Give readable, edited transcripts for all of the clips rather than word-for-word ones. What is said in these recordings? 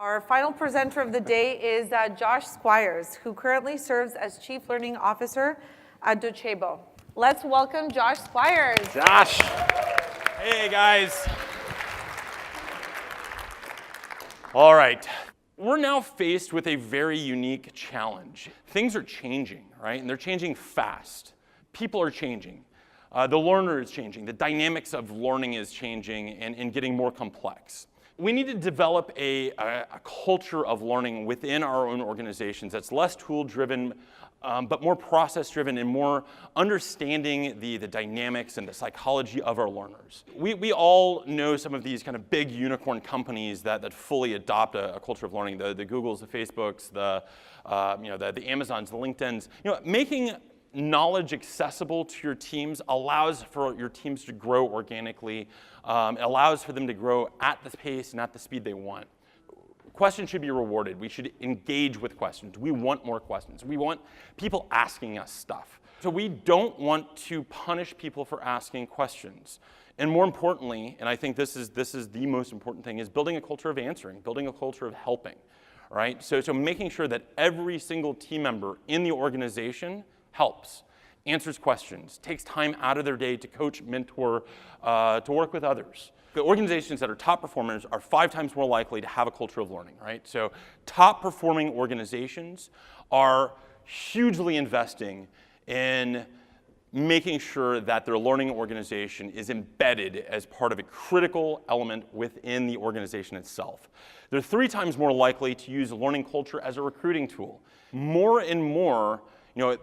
Our final presenter of the day is Josh Squires, who currently serves as Chief Learning Officer at Docebo. Let's welcome Josh Squires. Josh. Hey, guys. All right. We're now faced with a very unique challenge. Things are changing, right? And they're changing fast. People are changing. The learner is changing. The dynamics of learning is changing and getting more complex. We need to develop a culture of learning within our own organizations that's less tool-driven, but more process-driven and more understanding the dynamics and the psychology of our learners. We all know some of these kind of big unicorn companies that fully adopt a culture of learning. The Googles, the Facebooks, the Amazons, the LinkedIns. Making knowledge accessible to your teams allows for your teams to grow organically. It allows for them to grow at the pace and at the speed they want. Questions should be rewarded. We should engage with questions. We want more questions. We want people asking us stuff. So we don't want to punish people for asking questions. And more importantly, and I think this is the most important thing, is building a culture of answering, building a culture of helping, right? So making sure that every single team member in the organization helps, answers questions, takes time out of their day to coach, mentor, to work with others. The organizations that are top performers are 5 times more likely to have a culture of learning, right? So top performing organizations are hugely investing in making sure that their learning organization is embedded as part of a critical element within the organization itself. They're 3 times more likely to use learning culture as a recruiting tool. More and more,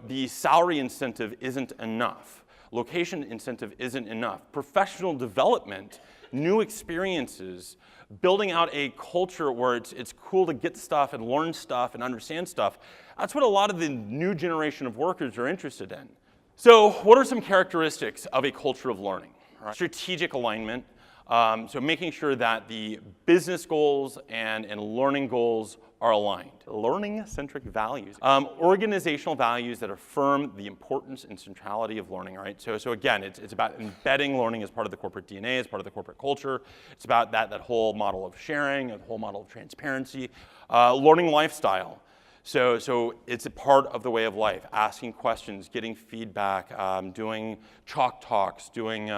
the salary incentive isn't enough. Location incentive isn't enough. Professional development, new experiences, building out a culture where it's cool to get stuff and learn stuff and understand stuff. That's what a lot of the new generation of workers are interested in. So what are some characteristics of a culture of learning? Right. Strategic alignment, so making sure that the business goals and learning goals are aligned. Learning-centric values. Organizational values that affirm the importance and centrality of learning, right? So again, it's about embedding learning as part of the corporate DNA, as part of the corporate culture. It's about that whole model of sharing, that whole model of transparency. Learning lifestyle. So it's a part of the way of life, asking questions, getting feedback, doing chalk talks, doing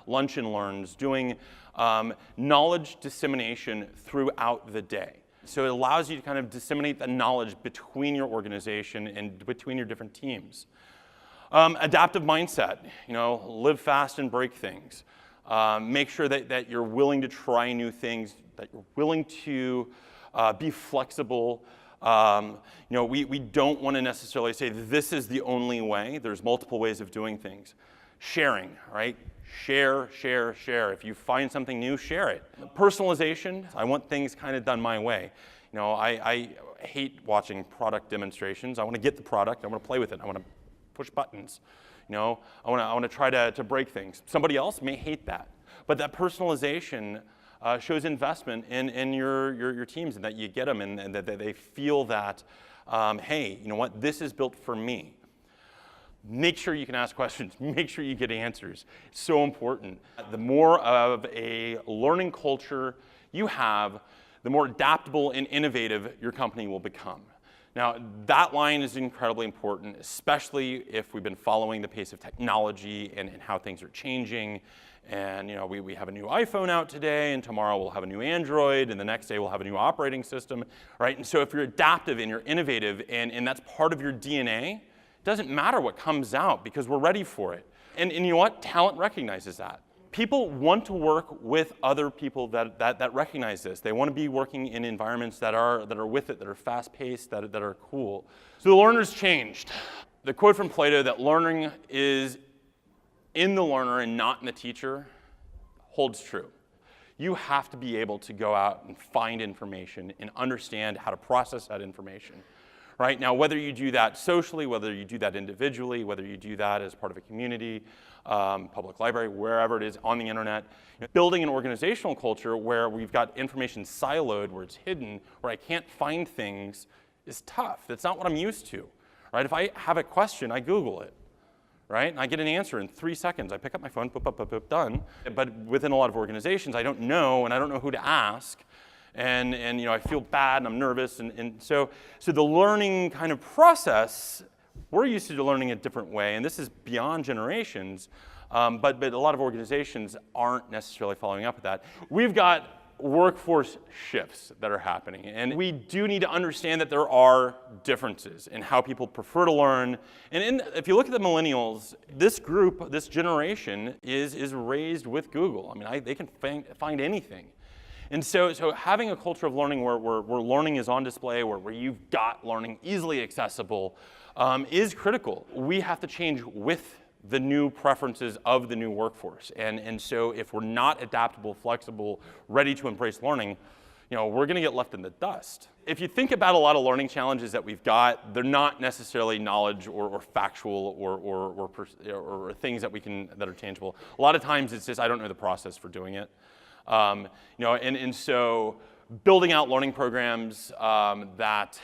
lunch and learns, doing knowledge dissemination throughout the day. So it allows you to kind of disseminate the knowledge between your organization and between your different teams. Adaptive mindset, live fast and break things. Make sure that you're willing to try new things, that you're willing to be flexible. We don't want to necessarily say this is the only way. There's multiple ways of doing things. Sharing, right? Share. If you find something new, share it. Personalization, I want things kind of done my way. I hate watching product demonstrations. I want to get the product. I want to play with it. I want to push buttons. I want to try to break things. Somebody else may hate that. But that personalization shows investment in your teams and that you get them and that they feel that, hey, you know what, this is built for me. Make sure you can ask questions. Make sure you get answers. It's so important. The more of a learning culture you have, the more adaptable and innovative your company will become. Now, that line is incredibly important, especially if we've been following the pace of technology and how things are changing. And we have a new iPhone out today, and tomorrow we'll have a new Android, and the next day we'll have a new operating system, right? And so if you're adaptive and you're innovative, and that's part of your DNA, it doesn't matter what comes out because we're ready for it. And you know what? Talent recognizes that. People want to work with other people that recognize this. They want to be working in environments that are with it, that are fast-paced, that are cool. So the learner's changed. The quote from Plato that learning is in the learner and not in the teacher holds true. You have to be able to go out and find information and understand how to process that information. Right? Now, whether you do that socially, whether you do that individually, whether you do that as part of a community, public library, wherever it is on the internet, building an organizational culture where we've got information siloed, where it's hidden, where I can't find things is tough. That's not what I'm used to. Right? If I have a question, I Google it. Right? And I get an answer in 3 seconds. I pick up my phone, boop, boop, boop, boop, done. But within a lot of organizations, I don't know, and I don't know who to ask. and I feel bad and I'm nervous. And so the learning kind of process, we're used to learning a different way, and this is beyond generations, but a lot of organizations aren't necessarily following up with that. We've got workforce shifts that are happening, and we do need to understand that there are differences in how people prefer to learn. And if you look at the millennials, this group, this generation is raised with Google. I mean, they can find anything. And so having a culture of learning where learning is on display, where you've got learning easily accessible, is critical. We have to change with the new preferences of the new workforce. And so if we're not adaptable, flexible, ready to embrace learning, we're going to get left in the dust. If you think about a lot of learning challenges that we've got, they're not necessarily knowledge or factual or things that are tangible. A lot of times it's just, I don't know the process for doing it. And so building out learning programs that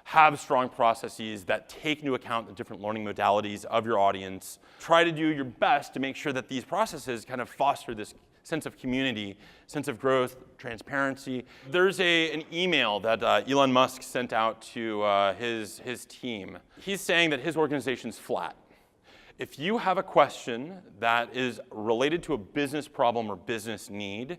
have strong processes that take into account the different learning modalities of your audience. Try to do your best to make sure that these processes kind of foster this sense of community, sense of growth, transparency. There's an email that Elon Musk sent out to his team. He's saying that his organization's flat. If you have a question that is related to a business problem or business need,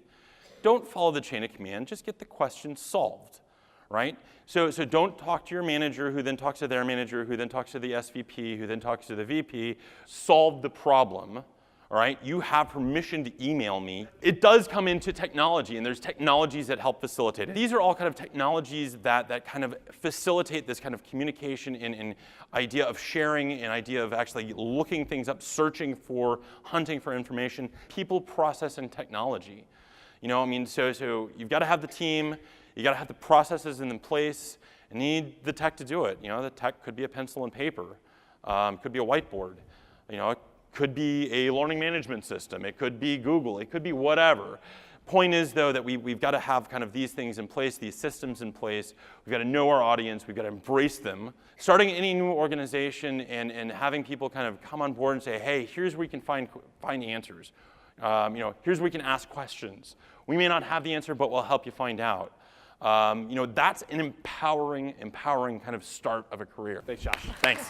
don't follow the chain of command, just get the question solved. Right? So don't talk to your manager, who then talks to their manager, who then talks to the SVP, who then talks to the VP. Solve the problem. All right? You have permission to email me. It does come into technology, and there's technologies that help facilitate it. These are all kind of technologies that kind of facilitate this kind of communication and idea of sharing, an idea of actually looking things up, searching for, hunting for information. People, process, and technology. So you've got to have the team. You got to have the processes in place, and you need the tech to do it. The tech could be a pencil and paper, could be a whiteboard, it could be a learning management system, it could be Google, it could be whatever. Point is, though, that we've got to have kind of these things in place, these systems in place. We've got to know our audience. We've got to embrace them. Starting any new organization and having people kind of come on board and say, hey, here's where we can find answers. Here's where we can ask questions. We may not have the answer, but we'll help you find out. That's an empowering kind of start of a career. Thanks, Josh. Thanks.